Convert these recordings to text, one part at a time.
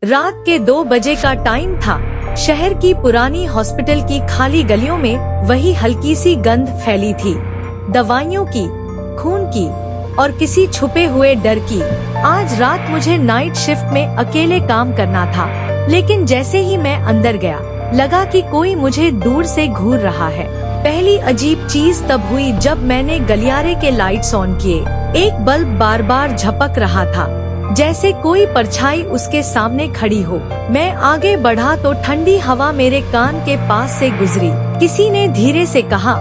रात के 2 बजे का टाइम था। शहर की पुरानी हॉस्पिटल की खाली गलियों में वही हल्की सी गंध फैली थी, दवाइयों की, खून की और किसी छुपे हुए डर की। आज रात मुझे नाइट शिफ्ट में अकेले काम करना था, लेकिन जैसे ही मैं अंदर गया, लगा कि कोई मुझे दूर से घूर रहा है। पहली अजीब चीज तब हुई जब मैंने गलियारे के लाइट्स ऑन किए। एक बल्ब बार बार झपक रहा था, जैसे कोई परछाई उसके सामने खड़ी हो। मैं आगे बढ़ा तो ठंडी हवा मेरे कान के पास से गुजरी। किसी ने धीरे से कहा,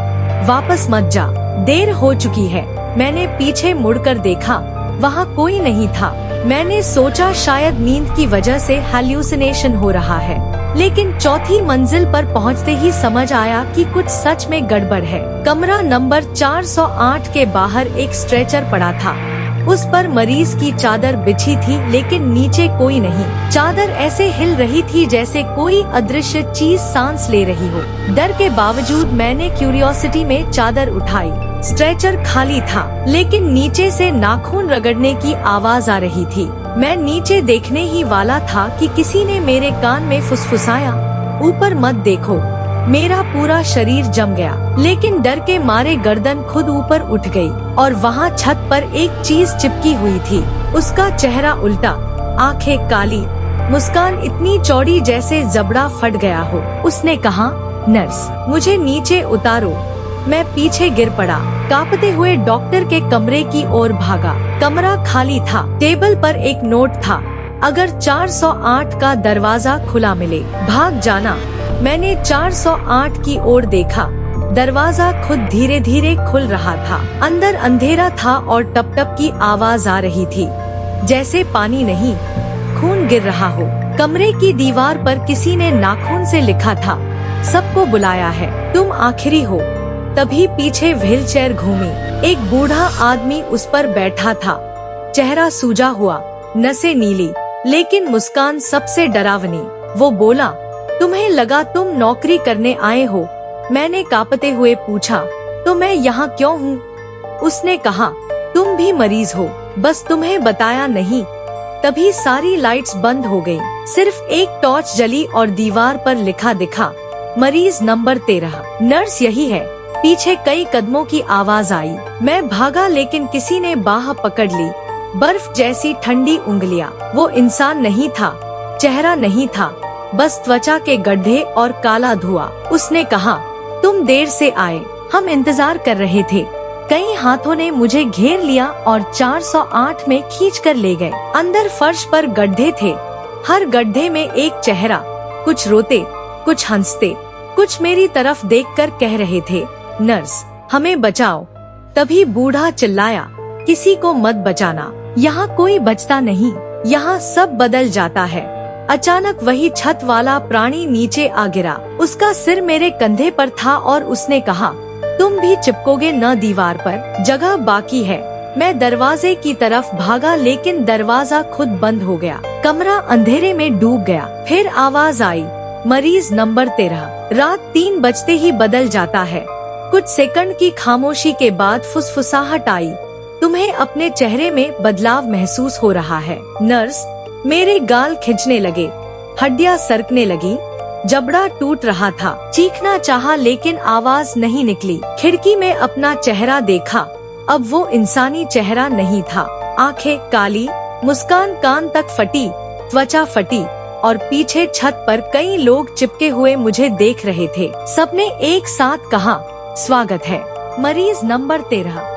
वापस मत जा, देर हो चुकी है। मैंने पीछे मुड़कर देखा, वहाँ कोई नहीं था। मैंने सोचा शायद नींद की वजह से हैल्यूसिनेशन हो रहा है, लेकिन चौथी मंजिल पर पहुँचते ही समझ आया कि कुछ सच में गड़बड़ है। कमरा नंबर 408 के बाहर एक स्ट्रेचर पड़ा था। उस पर मरीज की चादर बिछी थी, लेकिन नीचे कोई नहीं। चादर ऐसे हिल रही थी जैसे कोई अदृश्य चीज सांस ले रही हो। डर के बावजूद मैंने क्यूरियोसिटी में चादर उठाई। स्ट्रेचर खाली था, लेकिन नीचे से नाखून रगड़ने की आवाज आ रही थी। मैं नीचे देखने ही वाला था कि किसी ने मेरे कान में फुसफुसाया, ऊपर मत देखो। मेरा पूरा शरीर जम गया, लेकिन डर के मारे गर्दन खुद ऊपर उठ गई और वहाँ छत पर एक चीज चिपकी हुई थी। उसका चेहरा उल्टा, आंखें काली, मुस्कान इतनी चौड़ी जैसे जबड़ा फट गया हो। उसने कहा, नर्स, मुझे नीचे उतारो। मैं पीछे गिर पड़ा, कांपते हुए डॉक्टर के कमरे की ओर भागा। कमरा खाली था। टेबल पर एक नोट था, अगर 408 का दरवाजा खुला मिले, भाग जाना। मैंने 408 की ओर देखा। दरवाजा खुद धीरे धीरे खुल रहा था। अंदर अंधेरा था और टप टप की आवाज आ रही थी, जैसे पानी नहीं, खून गिर रहा हो। कमरे की दीवार पर किसी ने नाखून से लिखा था, सबको बुलाया है, तुम आखिरी हो। तभी पीछे व्हीलचेयर घूमी। एक बूढ़ा आदमी उस पर बैठा था, चेहरा सूजा हुआ, नसें नीली, लेकिन मुस्कान सबसे डरावनी। वो बोला, तुम्हें लगा तुम नौकरी करने आए हो? मैंने कांपते हुए पूछा, तो मैं यहाँ क्यों हूँ? उसने कहा, तुम भी मरीज हो, बस तुम्हें बताया नहीं। तभी सारी लाइट्स बंद हो गयी। सिर्फ एक टॉर्च जली और दीवार पर लिखा दिखा, मरीज नंबर 13, नर्स यही है। पीछे कई कदमों की आवाज आई। मैं भागा, लेकिन किसी ने बाह पकड़ ली, बर्फ जैसी ठंडी उंगलियां। वो इंसान नहीं था, चेहरा नहीं था, बस त्वचा के गड्ढे और काला धुआं। उसने कहा, तुम देर से आए, हम इंतजार कर रहे थे। कई हाथों ने मुझे घेर लिया और 408 में खींचकर ले गए। अंदर फर्श पर गड्ढे थे, हर गड्ढे में एक चेहरा, कुछ रोते, कुछ हंसते, कुछ मेरी तरफ देखकर कह रहे थे, नर्स, हमें बचाओ। तभी बूढ़ा चिल्लाया, किसी को मत बचाना, यहाँ कोई बचता नहीं, यहाँ सब बदल जाता है। अचानक वही छत वाला प्राणी नीचे आ गिरा। उसका सिर मेरे कंधे पर था और उसने कहा, तुम भी चिपकोगे न दीवार पर, जगह बाकी है। मैं दरवाजे की तरफ भागा, लेकिन दरवाजा खुद बंद हो गया। कमरा अंधेरे में डूब गया। फिर आवाज आई, मरीज नंबर 13। रात 3 बजते ही बदल जाता है। कुछ सेकंड की खामोशी के बाद फुसफुसाहट आई, तुम्हें अपने चेहरे में बदलाव महसूस हो रहा है, नर्स। मेरे गाल खिंचने लगे, हड्डियां सरकने लगी, जबड़ा टूट रहा था। चीखना चाहा, लेकिन आवाज नहीं निकली। खिड़की में अपना चेहरा देखा, अब वो इंसानी चेहरा नहीं था। आंखें काली, मुस्कान कान तक फटी, त्वचा फटी और पीछे छत पर कई लोग चिपके हुए मुझे देख रहे थे। सबने एक साथ कहा, स्वागत है, मरीज नंबर 13।